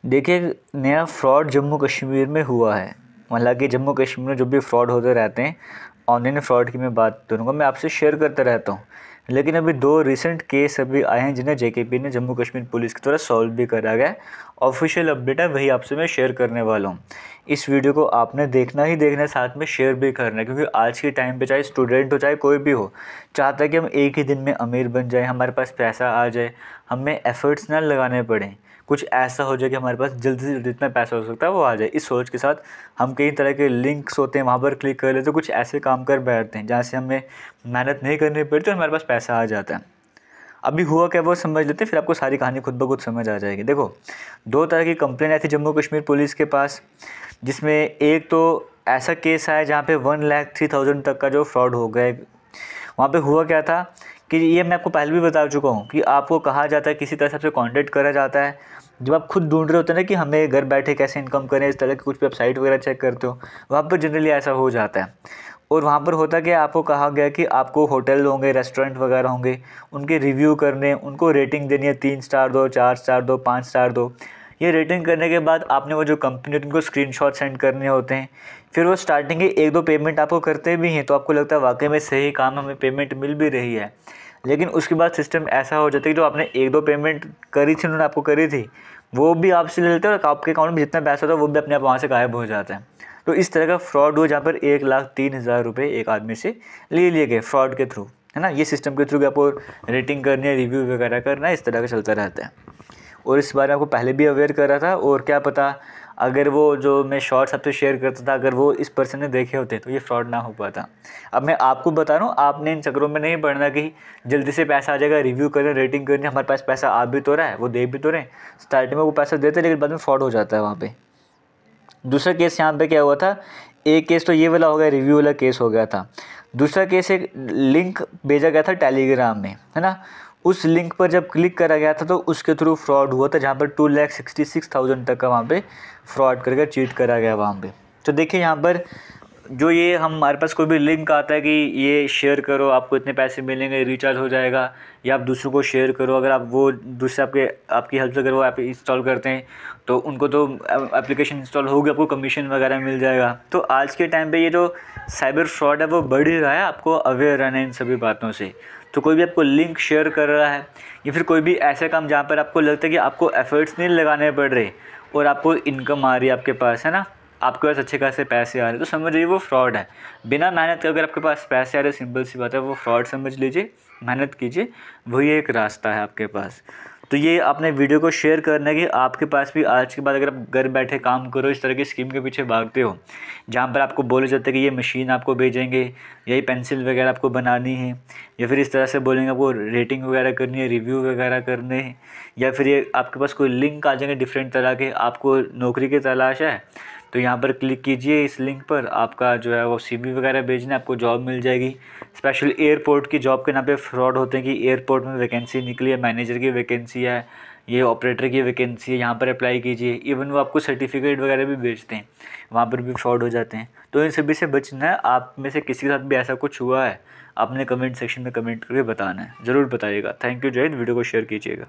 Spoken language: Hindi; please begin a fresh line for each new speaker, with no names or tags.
देखिए, नया फ्रॉड जम्मू कश्मीर में हुआ है। हालांकि जम्मू कश्मीर में जो भी फ्रॉड होते रहते हैं, ऑनलाइन फ्रॉड की मैं बात करूँगा, मैं आपसे शेयर करता रहता हूँ। लेकिन अभी 2 रिसेंट केस अभी आए हैं जिन्हें जेकेपी ने जम्मू कश्मीर पुलिस की तरफ सॉल्व भी करा गया है। ऑफिशियल अपडेट है, वही आपसे मैं शेयर करने वाला हूँ। इस वीडियो को आपने देखना ही देखना है, साथ में शेयर भी करना है, क्योंकि आज के टाइम पे चाहे स्टूडेंट हो चाहे कोई भी हो, चाहता है कि हम एक ही दिन में अमीर बन जाए, हमारे पास पैसा आ जाए, हमें एफर्ट्स ना लगाने पड़ें, कुछ ऐसा हो जाए कि हमारे पास जल्दी से जल्दी जितना पैसा हो सकता है वो आ जाए। इस सोच के साथ हम कई तरह के लिंक्स होते हैं, वहाँ पर क्लिक कर लेते हैं, कुछ ऐसे काम कर बैठते हैं जहाँ से हमें मेहनत नहीं करनी पड़ती और हमारे पास पैसा आ जाता है। अभी हुआ क्या वो समझ लेते हैं, फिर आपको सारी कहानी खुद ब खुद समझ आ जाएगी। देखो, 2 तरह की कंप्लेन आई थी जम्मू कश्मीर पुलिस के पास, जिसमें एक तो ऐसा केस आया जहाँ पे 1,03,000 तक का जो फ्रॉड हो गया। वहाँ पे हुआ क्या था कि ये मैं आपको पहले भी बता चुका हूँ कि आपको कहा जाता है, किसी तरह से आपसे कॉन्टेक्ट करा जाता है। जब आप खुद ढूंढ रहे होते हैं ना कि हमें घर बैठे कैसे इनकम करें, इस तरह की कुछ भी आप साइट वगैरह चेक करते हो, वहाँ पर जनरली ऐसा हो जाता है। और वहाँ पर होता क्या, आपको कहा गया कि आपको होटल होंगे, रेस्टोरेंट वगैरह होंगे, उनके रिव्यू करने, उनको रेटिंग देनी है, 3 स्टार दो, 4 स्टार दो, 5 स्टार दो। ये रेटिंग करने के बाद आपने वो जो कंपनी है उनको स्क्रीनशॉट सेंड करने होते हैं। फिर वो स्टार्टिंग के 1-2 पेमेंट आपको करते भी हैं, तो आपको लगता है वाकई में सही काम, हमें पेमेंट मिल भी रही है। लेकिन उसके बाद सिस्टम ऐसा हो जाता है कि जो आपने 1-2 पेमेंट करी थी, उन्होंने आपको करी थी, वो भी आपसे ले लेते हैं और आपके अकाउंट में जितना पैसा था वो भी अपने आप वहाँ से गायब हो जाता है। तो इस तरह का फ्रॉड हुआ जहाँ पर 1,03,000 रुपये एक आदमी से ले लिए गए फ्रॉड के थ्रू, है ना। ये सिस्टम के थ्रू आपको रेटिंग करनी है, रिव्यू वगैरह करना है, इस तरह का चलता रहता है। और इस बारे में आपको पहले भी अवेयर कर रहा था, और क्या पता अगर वो जो मैं शॉर्ट्स आपसे शेयर करता था, अगर वो इस पर्सन ने देखे होते तो ये फ्रॉड ना हो पाता। अब मैं आपको बता रहा हूँ, आपने इन चक्करों में नहीं पड़ना कि जल्दी से पैसा आ जाएगा, रिव्यू करें, रेटिंग करनी, हमारे पास पैसा आ भी तो रहा है, वो दे भी तो रहे हैं। स्टार्टिंग में वो पैसा देते लेकिन बाद में फ्रॉड हो जाता है वहाँ पर। दूसरा केस यहाँ पे क्या हुआ था, एक केस तो ये वाला हो गया, रिव्यू वाला केस हो गया था। दूसरा केस, एक लिंक भेजा गया था टेलीग्राम में, है ना। उस लिंक पर जब क्लिक करा गया था तो उसके थ्रू फ्रॉड हुआ था, जहाँ पर 2,66,000 तक का वहाँ पे फ्रॉड करके चीट करा गया वहाँ पे। तो देखिए, यहाँ पर जो ये हमारे पास कोई भी लिंक आता है कि ये शेयर करो, आपको इतने पैसे मिलेंगे, रिचार्ज हो जाएगा, या आप दूसरों को शेयर करो, अगर आप वो दूसरे आपकी हेल्प से अगर वो ऐप इंस्टॉल करते हैं तो उनको तो एप्लीकेशन इंस्टॉल होगी, आपको कमीशन वगैरह मिल जाएगा। तो आज के टाइम पे ये जो साइबर फ्रॉड है वो बढ़ ही रहा है, आपको अवेयर रहना है इन सभी बातों से। तो कोई भी आपको लिंक शेयर कर रहा है या फिर कोई भी ऐसा काम जहाँ पर आपको लगता है कि आपको एफर्ट्स नहीं लगाने पड़ रहे और आपको इनकम आ रही है आपके पास, है ना, आपके पास अच्छे खासे पैसे आ रहे हैं, तो समझ लीजिए वो फ्रॉड है। बिना मेहनत के अगर आपके पास पैसे आ रहे हैं, सिंपल सी बात है, वो फ्रॉड समझ लीजिए। मेहनत कीजिए, वही एक रास्ता है आपके पास। तो ये आपने वीडियो को शेयर करना है कि आपके पास भी आज के बाद अगर आप घर बैठे काम करो, इस तरह की स्कीम के पीछे भागते हो जहाँ पर आपको बोले जाते हैं कि ये मशीन आपको भेजेंगे, यही पेंसिल वगैरह आपको बनानी है, या फिर इस तरह से बोलेंगे आपको रेटिंग वगैरह करनी है, रिव्यू वगैरह करने हैं, या फिर ये आपके पास कोई लिंक आ जाएंगे डिफरेंट तरह के, आपको नौकरी की तलाश है तो यहाँ पर क्लिक कीजिए इस लिंक पर, आपका जो है वो CV वगैरह भेजना, आपको जॉब मिल जाएगी। स्पेशल एयरपोर्ट की जॉब के नाम पे फ्रॉड होते हैं कि एयरपोर्ट में वैकेंसी निकली है, मैनेजर की वैकेंसी है, ये ऑपरेटर की वैकेंसी है, यहाँ पर अप्लाई कीजिए। इवन वो आपको सर्टिफिकेट वगैरह भी भेजते हैं, वहाँ पर भी फ्रॉड हो जाते हैं। तो इन सभी से बचना है। आप में से किसी के साथ भी ऐसा कुछ हुआ है, आपने कमेंट सेक्शन में कमेंट करके बताना है, ज़रूर बताइएगा। थैंक यू, जय हिंद। वीडियो को शेयर कीजिएगा।